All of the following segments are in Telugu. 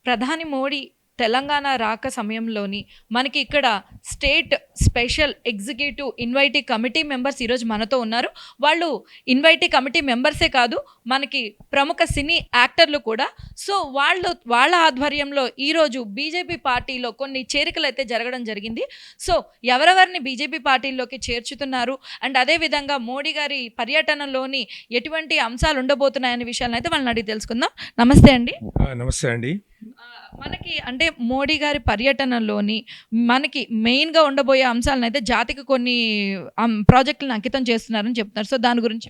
ప్రధాని మోడీ తెలంగాణ రాక సమయంలోని మనకి ఇక్కడ state special executive invitee committee members ఈరోజు మనతో ఉన్నారు. వాళ్ళు ఇన్వైటీ కమిటీ మెంబర్సే కాదు, మనకి ప్రముఖ సినీ యాక్టర్లు కూడా. సో వాళ్ళ ఆధ్వర్యంలో ఈరోజు బీజేపీ పార్టీలో కొన్ని చేరికలు అయితే జరగడం జరిగింది. సో ఎవరెవరిని బీజేపీ పార్టీలోకి చేర్చుతున్నారు అండ్ అదేవిధంగా మోడీ గారి పర్యటనలోని ఎటువంటి అంశాలు ఉండబోతున్నాయనే విషయాలను అయితే వాళ్ళని అడిగి తెలుసుకుందాం. నమస్తే అండి. నమస్తే అండి. మనకి అంటే మోడీ గారి పర్యటనలోని మనకి మెయిన్గా ఉండబోయే అంశాలను అయితే జాతికి కొన్ని ప్రాజెక్టులను అంకితం చేస్తున్నారని చెప్తున్నారు. సో దాని గురించి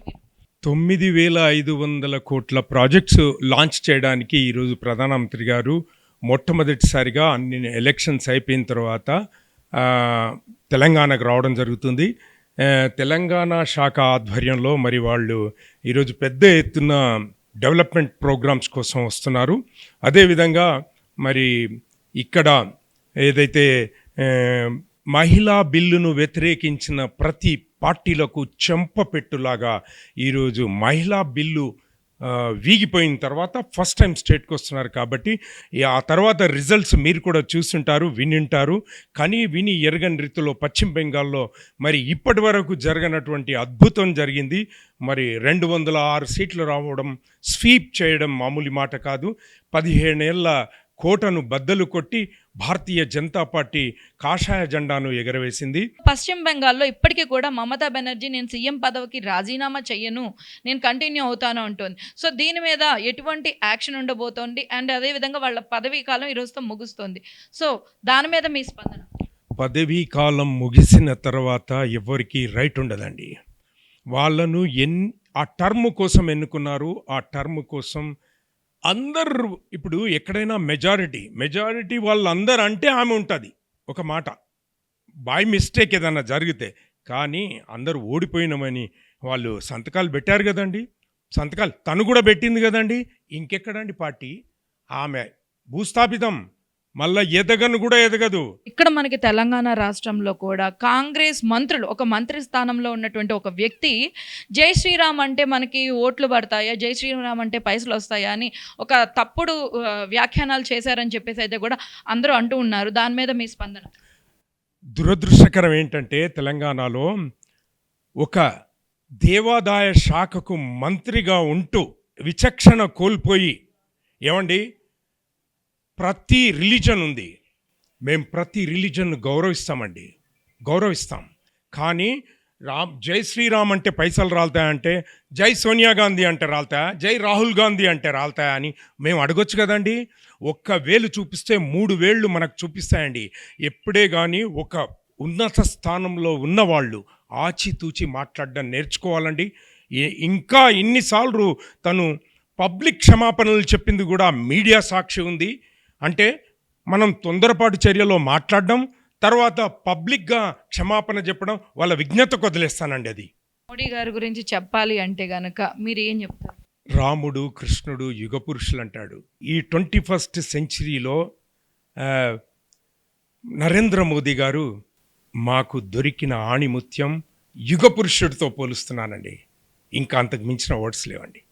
9,500 కోట్ల ప్రాజెక్ట్స్ లాంచ్ చేయడానికి ఈరోజు ప్రధానమంత్రి గారు మొట్టమొదటిసారిగా అన్ని ఎలక్షన్స్ అయిపోయిన తర్వాత తెలంగాణకు రావడం జరుగుతుంది. తెలంగాణ శాఖ ఆధ్వర్యంలో మరి వాళ్ళు ఈరోజు పెద్ద ఎత్తున డెవలప్మెంట్ ప్రోగ్రామ్స్ కోసం వస్తున్నారు. అదేవిధంగా మరి ఇక్కడ ఏదైతే మహిళా బిల్లును వ్యతిరేకించిన ప్రతి పార్టీలకు చెంపపెట్టులాగా ఈరోజు మహిళా బిల్లు వీగిపోయిన తర్వాత ఫస్ట్ టైం స్టేట్కి వస్తున్నారు. కాబట్టి ఆ తర్వాత రిజల్ట్స్ మీరు కూడా చూస్తుంటారు, వినింటారు. కానీ విని ఎరగని రీతిలో పశ్చిమ బెంగాల్లో మరి ఇప్పటి వరకు జరగనటువంటి అద్భుతం జరిగింది. మరి 206 సీట్లు రావడం, స్వీప్ చేయడం మామూలు మాట కాదు. 15 ఏళ్ల కోటను బద్దలు కొట్టి భారతీయ జనతా పార్టీ కాషాయ జెండాను ఎగరవేసింది. పశ్చిమ బెంగాల్లో ఇప్పటికీ కూడా మమతా బెనర్జీ నేను సీఎం పదవికి రాజీనామా చెయ్యను, నేను కంటిన్యూ అవుతాను అంటుంది. సో దీని మీద ఎటువంటి యాక్షన్ ఉండబోతోంది అండ్ అదేవిధంగా వాళ్ళ పదవీ కాలం ఈరోజుతో ముగుస్తుంది. సో దాని మీద మీ స్పందన? పదవీ కాలం ముగిసిన తర్వాత ఎవరికి రైట్ ఉండదండి. వాళ్ళను ఆ టర్మ్ కోసం ఎన్నుకున్నారు. ఆ టర్మ్ కోసం అందరు ఇప్పుడు ఎక్కడైనా మెజారిటీ వాళ్ళందరూ అంటే ఆమె ఉంటుంది ఒక మాట, బై మిస్టేక్ ఏదన్నా జరిగితే. కానీ అందరూ ఓడిపోయినామని వాళ్ళు సంతకాలు పెట్టారు కదండి, సంతకాలు తను కూడా పెట్టింది కదండి. ఇంకెక్కడండి పార్టీ? ఆమె భూస్థాపితం, మళ్ళీ ఎదగను కూడా ఎదగదు. ఇక్కడ మనకి తెలంగాణ రాష్ట్రంలో కూడా కాంగ్రెస్ మంత్రులు, ఒక మంత్రి స్థానంలో ఉన్నటువంటి ఒక వ్యక్తి జై శ్రీరామ్ అంటే మనకి ఓట్లు పడతాయా, జై శ్రీరామ్ అంటే పైసలు వస్తాయా అని ఒక తప్పుడు వ్యాఖ్యానాలు చేశారని చెప్పేసి అయితే కూడా అందరూ అంటూ ఉన్నారు. దాని మీద మీ స్పందన? దురదృష్టకరం ఏంటంటే తెలంగాణలో ఒక దేవాదాయ శాఖకు మంత్రిగా ఉంటూ విచక్షణ కోల్పోయి, ఏమండి ప్రతి రిలీజన్ ఉంది, మేము ప్రతి రిలీజన్ను గౌరవిస్తాం. కానీ జై శ్రీరామ్ అంటే పైసలు రాలుతాయంటే, జై సోనియా గాంధీ అంటే రాలుతాయా, జై రాహుల్ గాంధీ అంటే రాలుతాయా అని మేము అడగొచ్చు కదండి. ఒక్క వేలు చూపిస్తే 3 వేళ్ళు మనకు చూపిస్తాయండి. ఎప్పుడే కానీ ఒక ఉన్నత స్థానంలో ఉన్నవాళ్ళు ఆచితూచి మాట్లాడడం నేర్చుకోవాలండి. ఇంకా ఇన్నిసార్లు తను పబ్లిక్ క్షమాపణలు చెప్పింది కూడా మీడియా సాక్షి ఉంది. అంటే మనం తొందరపాటు చర్యలో మాట్లాడడం, తర్వాత పబ్లిక్గా క్షమాపణ చెప్పడం వాళ్ళ విజ్ఞతకు వదిలేస్తానండి. అది మోడీ గారి గురించి చెప్పాలి అంటే గనక మీరు ఏం చెప్తారు? రాముడు కృష్ణుడు యుగ పురుషులు అంటాడు. ఈ 21st సెంచరీలో నరేంద్ర మోదీ గారు మాకు దొరికిన ఆణిముత్యం యుగ పురుషుడితో పోలుస్తున్నానండి. ఇంకా అంతకు మించిన వర్డ్స్ లేవండి.